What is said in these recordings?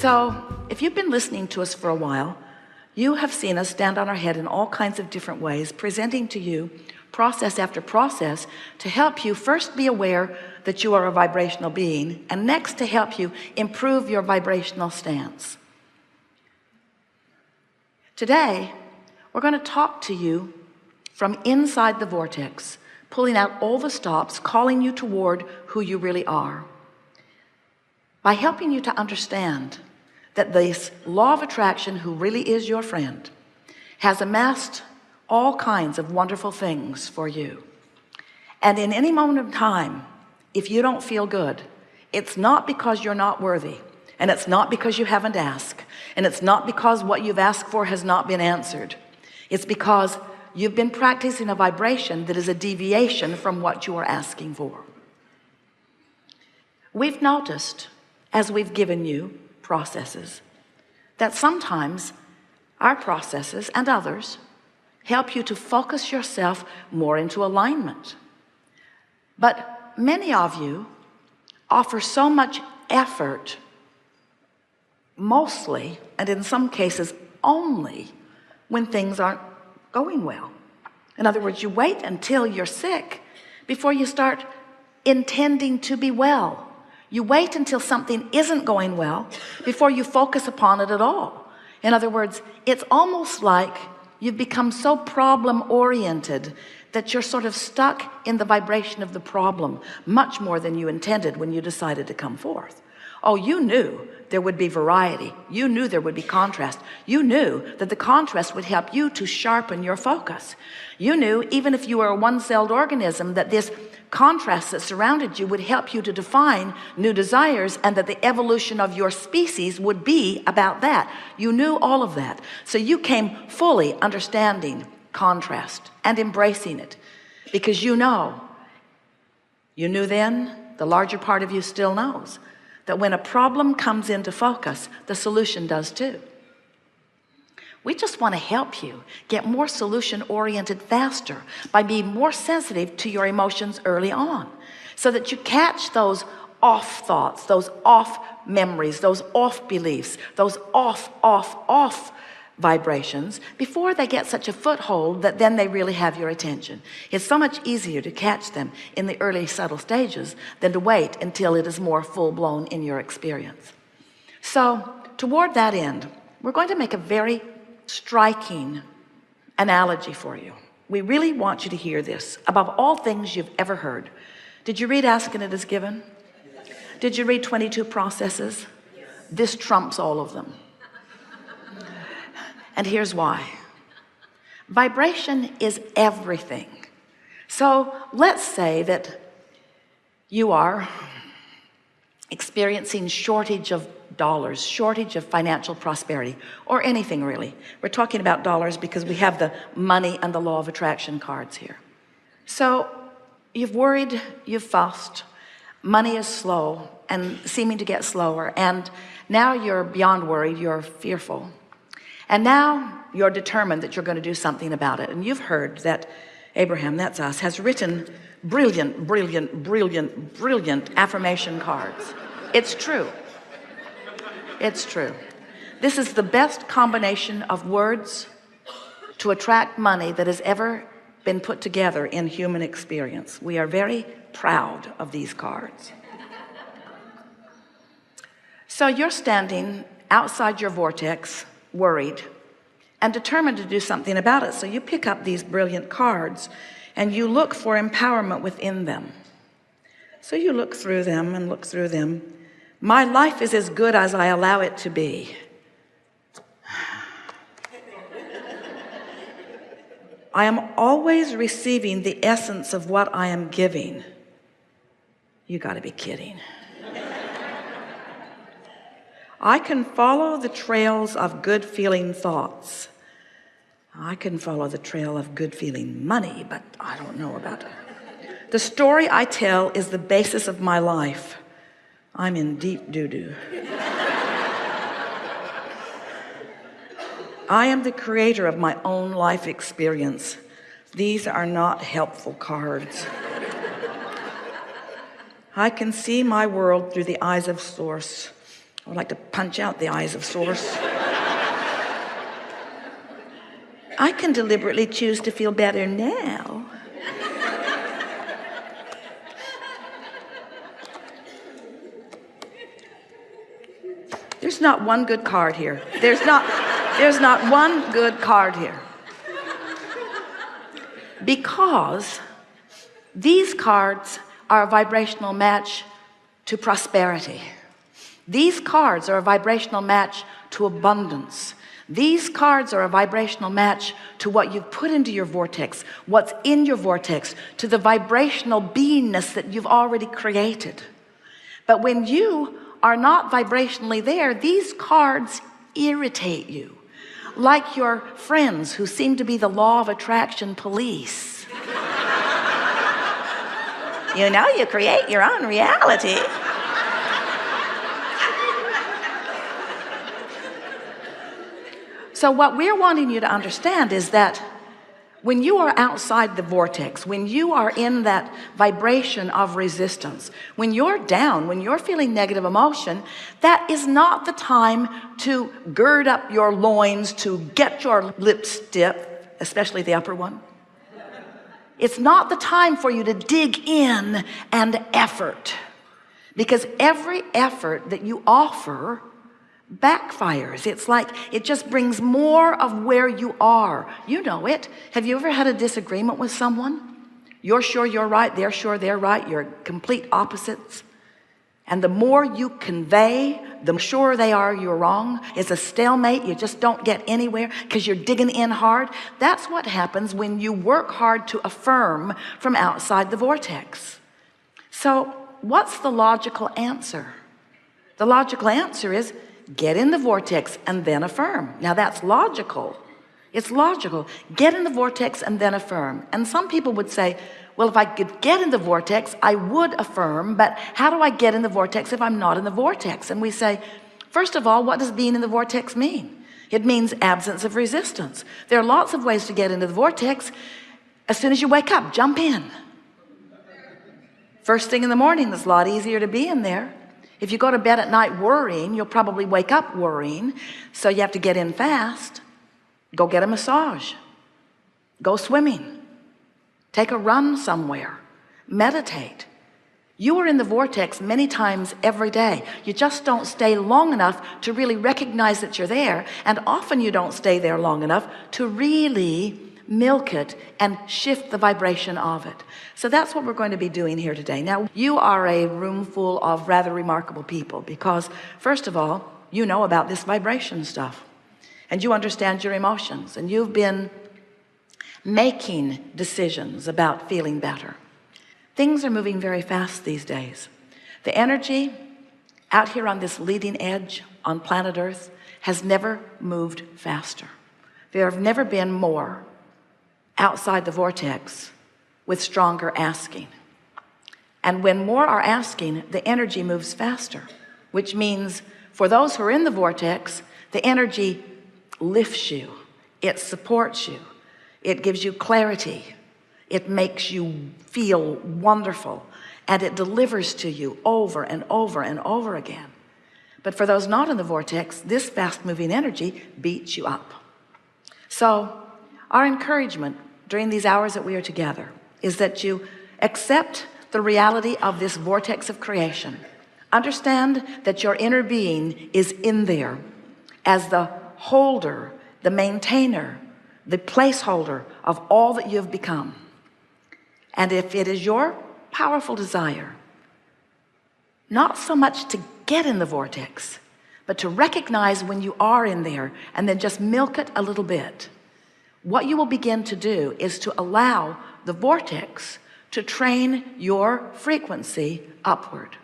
So if you've been listening to us for a while, you have seen us stand on our head in all kinds of different ways, presenting to you process after process to help you first be aware that you are a vibrational being, and next to help you improve your vibrational stance. Today we're going to talk to you from inside the vortex, pulling out all the stops, calling you toward who you really are, by helping you to understand that this law of attraction, who really is your friend, has amassed all kinds of wonderful things for you. And in any moment of time, if you don't feel good, it's not because you're not worthy, and it's not because you haven't asked, and it's not because what you've asked for has not been answered. It's because you've been practicing a vibration that is a deviation from what you are asking for. We've noticed, as we've given you processes, that sometimes our processes and others help you to focus yourself more into alignment. But many of you offer so much effort, mostly, and in some cases only, when things aren't going well. In other words, you wait until you're sick before you start intending to be well. You wait until something isn't going well before you focus upon it at all. In other words, it's almost like you've become so problem-oriented that you're sort of stuck in the vibration of the problem much more than you intended when you decided to come forth. Oh, you knew there would be variety. You knew there would be contrast. You knew that the contrast would help you to sharpen your focus. You knew, even if you were a one-celled organism, that this contrast that surrounded you would help you to define new desires, and that the evolution of your species would be about that. You knew all of that. So you came fully understanding contrast and embracing it, because you knew then, the larger part of you still knows, that when a problem comes into focus, the solution does too. We just want to help you get more solution oriented faster by being more sensitive to your emotions early on, so that you catch those off thoughts, those off memories, those off beliefs, those off vibrations before they get such a foothold that then they really have your attention. It's so much easier to catch them in the early subtle stages than to wait until it is more full-blown in your experience. So toward that end, we're going to make a very striking analogy for you. We really want you to hear this above all things you've ever heard. Did you read Ask and It Is Given? Did you read 22 Processes? This trumps all of them. And here's why. Vibration is everything. So let's say that you are experiencing shortage of dollars, shortage of financial prosperity, or anything really. We're talking about dollars because we have the money and the law of attraction cards here. So you've worried, you've fussed, money is slow and seeming to get slower, and now you're beyond worried, you're fearful. And now you're determined that you're going to do something about it. And you've heard that Abraham, that's us, has written brilliant affirmation cards. It's true. It's true. This is the best combination of words to attract money that has ever been put together in human experience. We are very proud of these cards. So you're standing outside your vortex, worried and determined to do something about it. So you pick up these brilliant cards and you look for empowerment within them. So you look through them and look through them. My life is as good as I allow it to be. I am always receiving the essence of what I am giving. You got to be kidding. I can follow the trails of good feeling thoughts. I can follow the trail of good feeling money, but I don't know about it. The story I tell is the basis of my life. I'm in deep doo-doo. I am the creator of my own life experience. These are not helpful cards. I can see my world through the eyes of Source. I would like to punch out the eyes of source. I can deliberately choose to feel better now. There's not one good card here. There's not one good card here. Because these cards are a vibrational match to prosperity. These cards are a vibrational match to abundance. These cards are a vibrational match to what you've put into your vortex, what's in your vortex, to the vibrational beingness that you've already created. But when you are not vibrationally there, these cards irritate you, like your friends who seem to be the law of attraction police. You know, you create your own reality. So what we're wanting you to understand is that when you are outside the vortex, when you are in that vibration of resistance, when you're down, when you're feeling negative emotion, that is not the time to gird up your loins, to get your lips stiff, especially the upper one. It's not the time for you to dig in and effort, because every effort that you offer backfires. It's like it just brings more of where you are. You know it. Have you ever had a disagreement with someone? You're sure you're right, they're sure they're right, you're complete opposites. And the more you convey, the sure they are you're wrong. It's a stalemate. You just don't get anywhere because you're digging in hard. That's what happens when you work hard to affirm from outside the vortex. So what's the logical answer? The logical answer is get in the vortex and then affirm. Now that's logical. It's logical. Get in the vortex and then affirm. And some people would say, well, if I could get in the vortex, I would affirm, but how do I get in the vortex if I'm not in the vortex? And we say, first of all, what does being in the vortex mean? It means absence of resistance. There are lots of ways to get into the vortex. As soon as you wake up, jump in. First thing in the morning, it's a lot easier to be in there. If you go to bed at night worrying, you'll probably wake up worrying. So you have to get in fast. Go get a massage. Go swimming. Take a run somewhere. Meditate. You are in the vortex many times every day. You just don't stay long enough to really recognize that you're there. And often you don't stay there long enough to really milk it and shift the vibration of it. So that's what we're going to be doing here today. Now, you are a room full of rather remarkable people because, first of all, you know about this vibration stuff and you understand your emotions and you've been making decisions about feeling better. Things are moving very fast these days. The energy out here on this leading edge on planet Earth has never moved faster. There have never been more outside the vortex with stronger asking. And when more are asking, the energy moves faster, which means for those who are in the vortex, the energy lifts you, it supports you, it gives you clarity, it makes you feel wonderful, and it delivers to you over and over and over again. But for those not in the vortex, this fast-moving energy beats you up. So our encouragement during these hours that we are together is that you accept the reality of this vortex of creation. Understand that your inner being is in there as the holder, the maintainer, the placeholder of all that you've become. And if it is your powerful desire, not so much to get in the vortex, but to recognize when you are in there and then just milk it a little bit, what you will begin to do is to allow the vortex to train your frequency upward,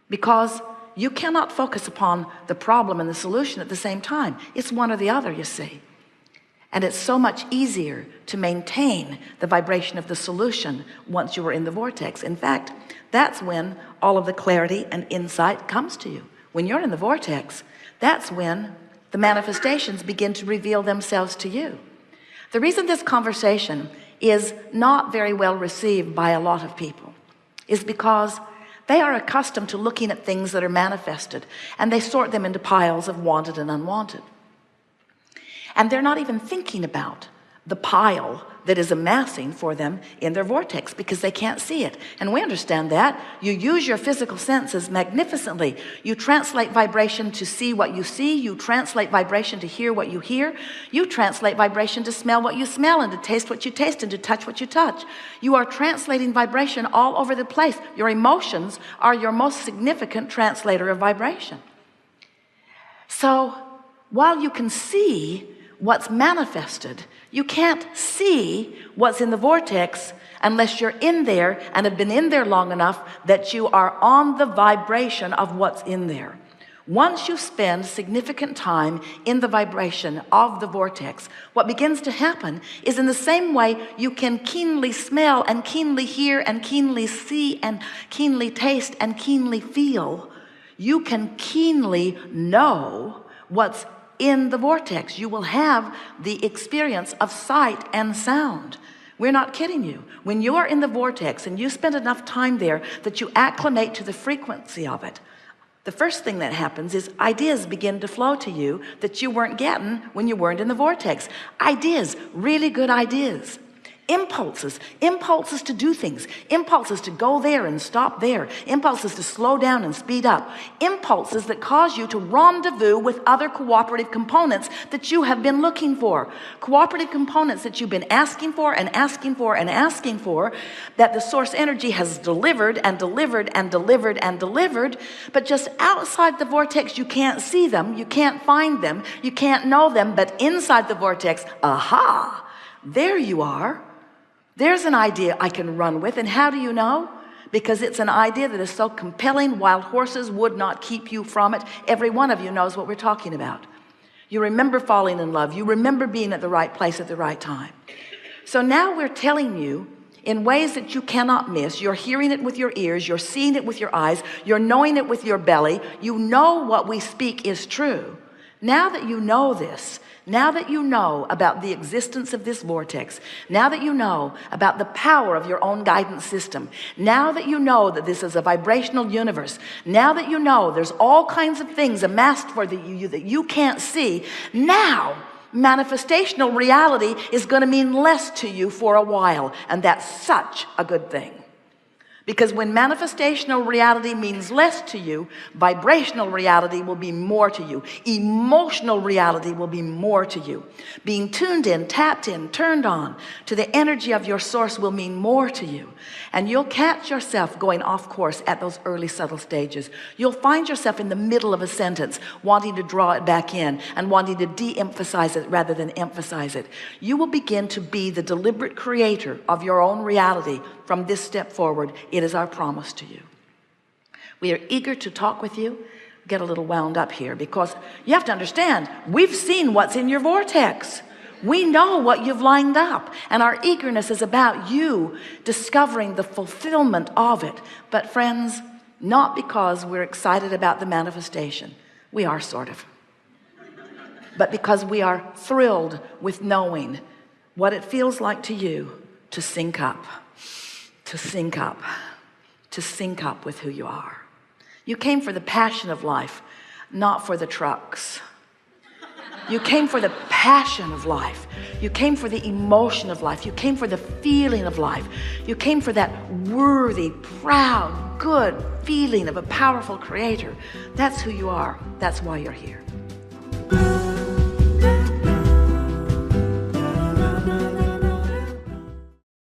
because you cannot focus upon the problem and the solution at the same time. It's one or the other, you see. And it's so much easier to maintain the vibration of the solution once you are in the vortex. In fact, that's when all of the clarity and insight comes to you. When you're in the vortex, that's when the manifestations begin to reveal themselves to you. The reason this conversation is not very well received by a lot of people is because They are accustomed to looking at things that are manifested, and they sort them into piles of wanted and unwanted. And they're not even thinking about the pile that is amassing for them in their vortex, because they can't see it. And we understand that. You use your physical senses magnificently. You translate vibration to see what you see. You translate vibration to hear what you hear. You translate vibration to smell what you smell, and to taste what you taste, and to touch what you touch. You are translating vibration all over the place. Your emotions are your most significant translator of vibration. So while you can see what's manifested, you can't see what's in the vortex unless you're in there and have been in there long enough that you are on the vibration of what's in there. Once you spend significant time in the vibration of the vortex, what begins to happen is, in the same way you can keenly smell and keenly hear and keenly see and keenly taste and keenly feel, you can keenly know what's in the vortex. You will have the experience of sight and sound. We're not kidding you. When you are in the vortex and you spend enough time there that you acclimate to the frequency of it, the first thing that happens is ideas begin to flow to you that you weren't getting when you weren't in the vortex. Ideas, really good ideas. Impulses to do things, impulses to go there and stop there, impulses to slow down and speed up, impulses that cause you to rendezvous with other cooperative components that you have been looking for, cooperative components that you've been asking for and asking for and asking for, that the source energy has delivered and delivered and delivered and delivered, but just outside the vortex you can't see them, you can't find them, you can't know them. But inside the vortex, aha, there you are. There's an idea I can run with. And how do you know? Because it's an idea that is so compelling, wild horses would not keep you from it. Every one of you knows what we're talking about. You remember falling in love. You remember being at the right place at the right time. So now we're telling you in ways that you cannot miss. You're hearing it with your ears. You're seeing it with your eyes. You're knowing it with your belly. You know what we speak is true. Now that you know this, now that you know about the existence of this vortex, now that you know about the power of your own guidance system, now that you know that this is a vibrational universe, now that you know there's all kinds of things amassed for you that you can't see, now manifestational reality is going to mean less to you for a while. And that's such a good thing. Because when manifestational reality means less to you, vibrational reality will be more to you. Emotional reality will be more to you. Being tuned in, tapped in, turned on to the energy of your source will mean more to you. And you'll catch yourself going off course at those early subtle stages. You'll find yourself in the middle of a sentence wanting to draw it back in and wanting to de-emphasize it rather than emphasize it. You will begin to be the deliberate creator of your own reality from this step forward. It is our promise to you. We are eager to talk with you. Get a little wound up here, because you have to understand, we've seen what's in your vortex. We know what you've lined up, and our eagerness is about you discovering the fulfillment of it. But friends, not because we're excited about the manifestation. We are, sort of. But because we are thrilled with knowing what it feels like to you to sync up, to sync up, to sync up with who you are. You came for the passion of life, not for the trucks. You came for the passion of life. You came for the emotion of life. You came for the feeling of life. You came for that worthy, proud, good feeling of a powerful creator. That's who you are. That's why you're here.